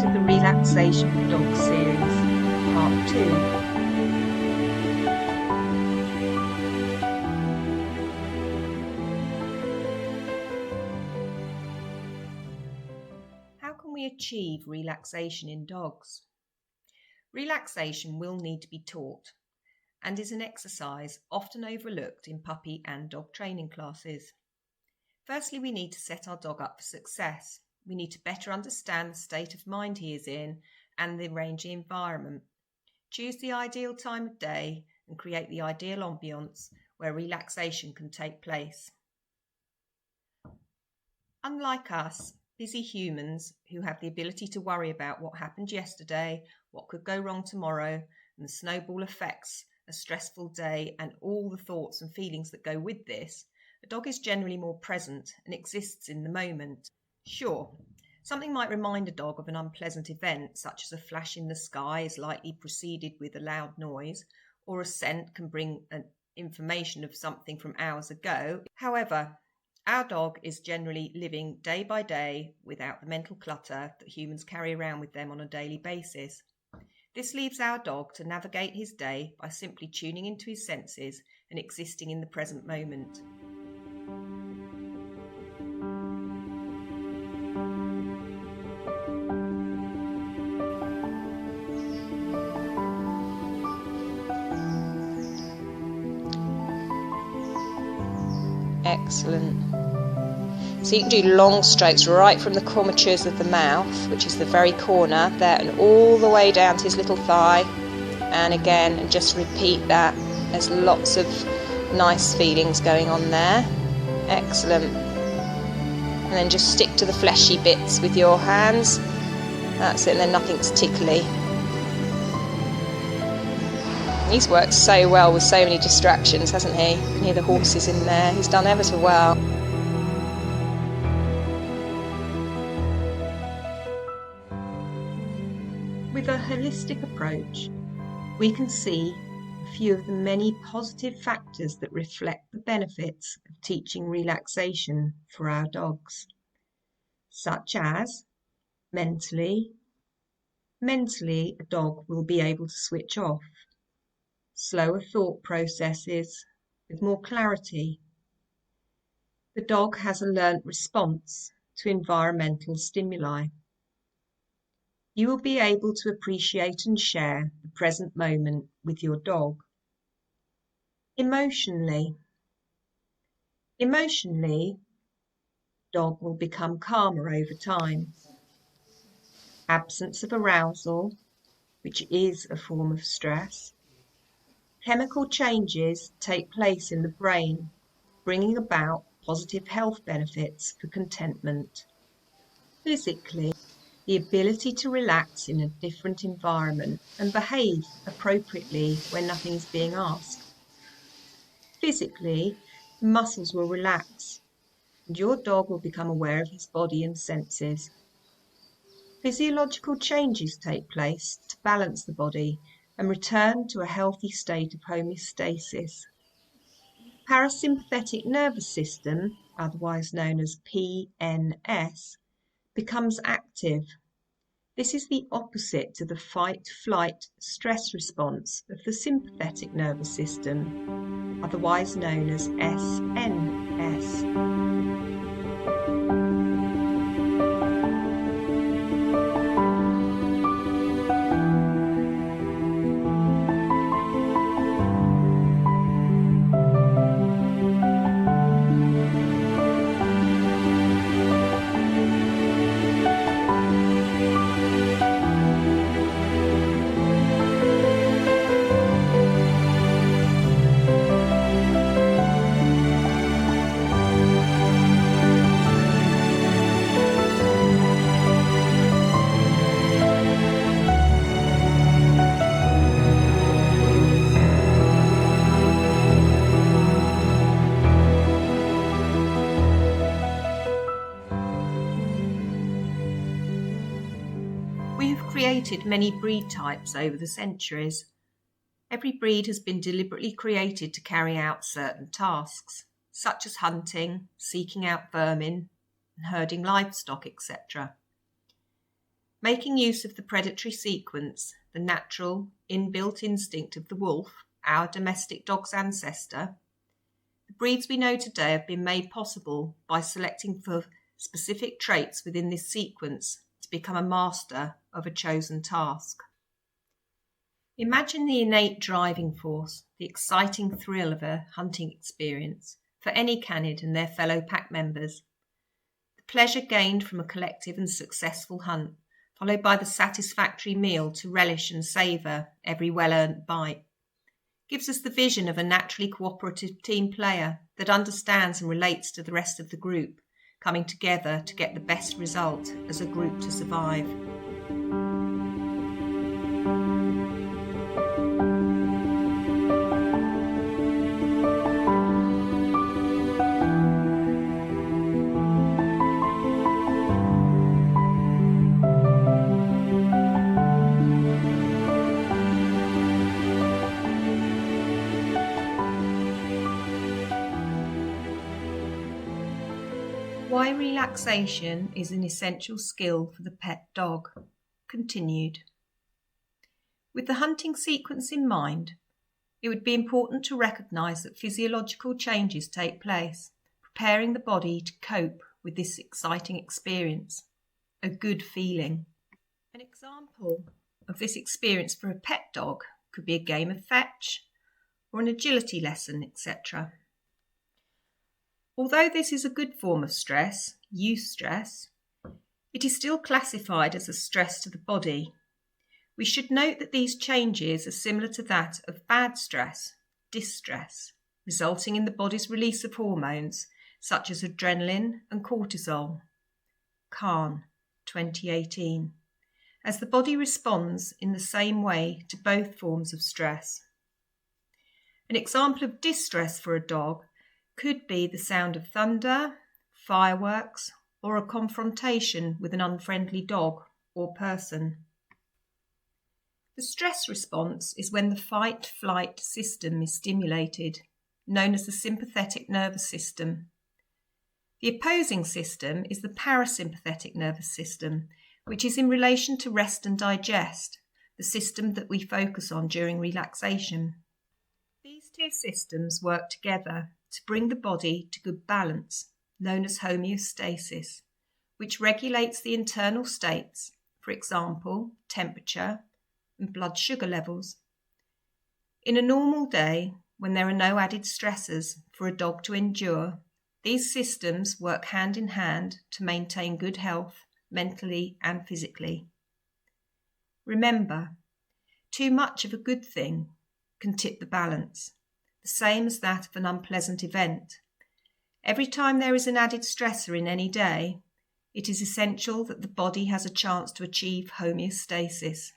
to the Relaxation for Dogs series, Part 2. How can we achieve relaxation in dogs? Relaxation will need to be taught and is an exercise often overlooked in puppy and dog training classes. Firstly, we need to set our dog up for success. We need to better understand the state of mind he is in and the ranging environment. Choose the ideal time of day and create the ideal ambience where relaxation can take place. Unlike us, busy humans who have the ability to worry about what happened yesterday, what could go wrong tomorrow, and the snowball effects a stressful day and all the thoughts and feelings that go with this, a dog is generally more present and exists in the moment. Sure, something might remind a dog of an unpleasant event, such as a flash in the sky is likely preceded with a loud noise, or a scent can bring an information of something from hours ago. However, our dog is generally living day by day without the mental clutter that humans carry around with them on a daily basis. This leaves our dog to navigate his day by simply tuning into his senses and existing in the present moment. Excellent. So you can do long strokes right from the commissures of the mouth, which is the very corner there, and all the way down to his little thigh, and again, and just repeat that. There's lots of nice feelings going on there. Excellent. And then just stick to the fleshy bits with your hands. That's it, and then nothing's tickly. He's worked so well with so many distractions, hasn't he? You can hear the horses in there. He's done ever so well. With a holistic approach, we can see a few of the many positive factors that reflect the benefits of teaching relaxation for our dogs, such as mentally, a dog will be able to switch off, slower thought processes with more clarity. The dog has a learnt response to environmental stimuli. You will be able to appreciate and share the present moment with your dog. Emotionally, dog will become calmer over time. Absence of arousal, which is a form of stress. Chemical changes take place in the brain, bringing about positive health benefits for contentment. Physically, the ability to relax in a different environment and behave appropriately when nothing is being asked. Physically, the muscles will relax and your dog will become aware of his body and senses. Physiological changes take place to balance the body and return to a healthy state of homeostasis. Parasympathetic nervous system, otherwise known as PNS, becomes active. This is the opposite to the fight-flight stress response of the sympathetic nervous system, otherwise known as SNS. We have created many breed types over the centuries. Every breed has been deliberately created to carry out certain tasks, such as hunting, seeking out vermin, and herding livestock, etc. Making use of the predatory sequence, the natural, inbuilt instinct of the wolf, our domestic dog's ancestor, the breeds we know today have been made possible by selecting for specific traits within this sequence to become a master of a chosen task. Imagine the innate driving force, the exciting thrill of a hunting experience for any canid and their fellow pack members. The pleasure gained from a collective and successful hunt, followed by the satisfactory meal to relish and savour every well-earned bite, gives us the vision of a naturally cooperative team player that understands and relates to the rest of the group, coming together to get the best result as a group to survive. Why relaxation is an essential skill for the pet dog. Continued. With the hunting sequence in mind, it would be important to recognise that physiological changes take place, preparing the body to cope with this exciting experience, a good feeling. An example of this experience for a pet dog could be a game of fetch or an agility lesson, etc. Although this is a good form of stress, eustress, it is still classified as a stress to the body. We should note that these changes are similar to that of bad stress, distress, resulting in the body's release of hormones such as adrenaline and cortisol. Kahn, 2018, as the body responds in the same way to both forms of stress. An example of distress for a dog could be the sound of thunder, fireworks, or a confrontation with an unfriendly dog or person. The stress response is when the fight-flight system is stimulated, known as the sympathetic nervous system. The opposing system is the parasympathetic nervous system, which is in relation to rest and digest, the system that we focus on during relaxation. These two systems work together to bring the body to good balance, known as homeostasis, which regulates the internal states, for example, temperature and blood sugar levels. In a normal day, when there are no added stressors for a dog to endure, these systems work hand in hand to maintain good health, mentally and physically. Remember, too much of a good thing can tip the balance, the same as that of an unpleasant event. Every time there is an added stressor in any day, it is essential that the body has a chance to achieve homeostasis.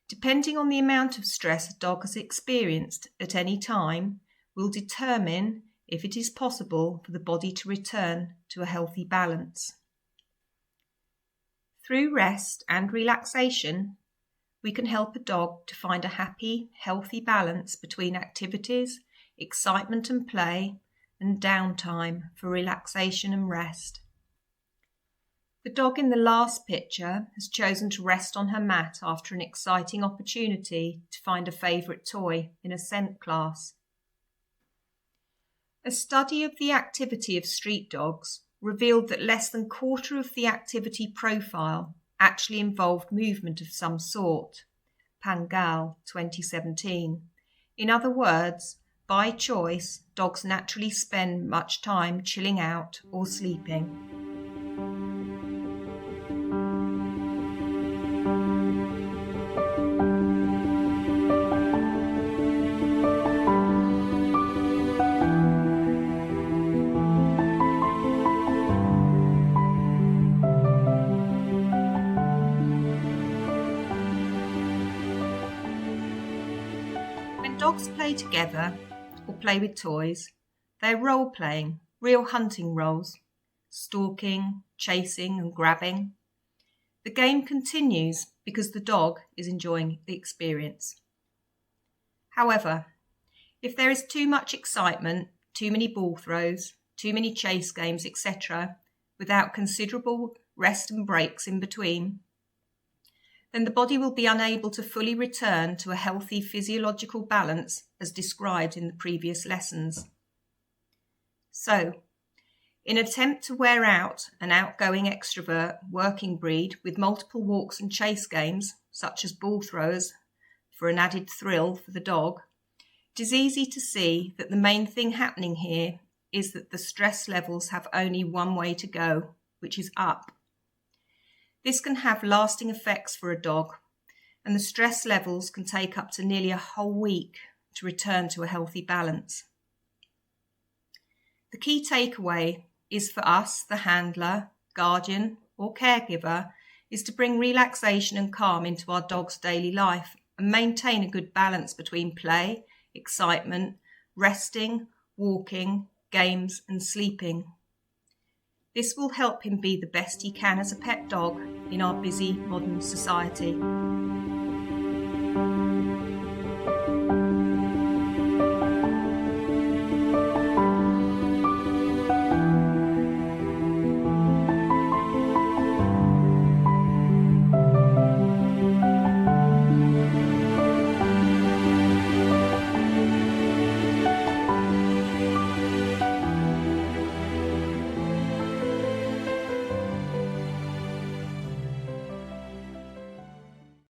Depending on the amount of stress a dog has experienced at any time, will determine if it is possible for the body to return to a healthy balance. Through rest and relaxation, we can help a dog to find a happy, healthy balance between activities, excitement and play, and downtime for relaxation and rest. The dog in the last picture has chosen to rest on her mat after an exciting opportunity to find a favourite toy in a scent class. A study of the activity of street dogs revealed that less than a quarter of the activity profile actually involved movement of some sort. Pangal, 2017. In other words, by choice, dogs naturally spend much time chilling out or sleeping. Dogs play together or play with toys. They're role-playing, real hunting roles, stalking, chasing and grabbing. The game continues because the dog is enjoying the experience. However, if there is too much excitement, too many ball throws, too many chase games, etc., without considerable rest and breaks in between, then the body will be unable to fully return to a healthy physiological balance as described in the previous lessons. So, in an attempt to wear out an outgoing extrovert working breed with multiple walks and chase games, such as ball throws, for an added thrill for the dog, it is easy to see that the main thing happening here is that the stress levels have only one way to go, which is up. This can have lasting effects for a dog, and the stress levels can take up to nearly a whole week to return to a healthy balance. The key takeaway is for us, the handler, guardian, or caregiver, is to bring relaxation and calm into our dog's daily life and maintain a good balance between play, excitement, resting, walking, games, and sleeping. This will help him be the best he can as a pet dog in our busy modern society.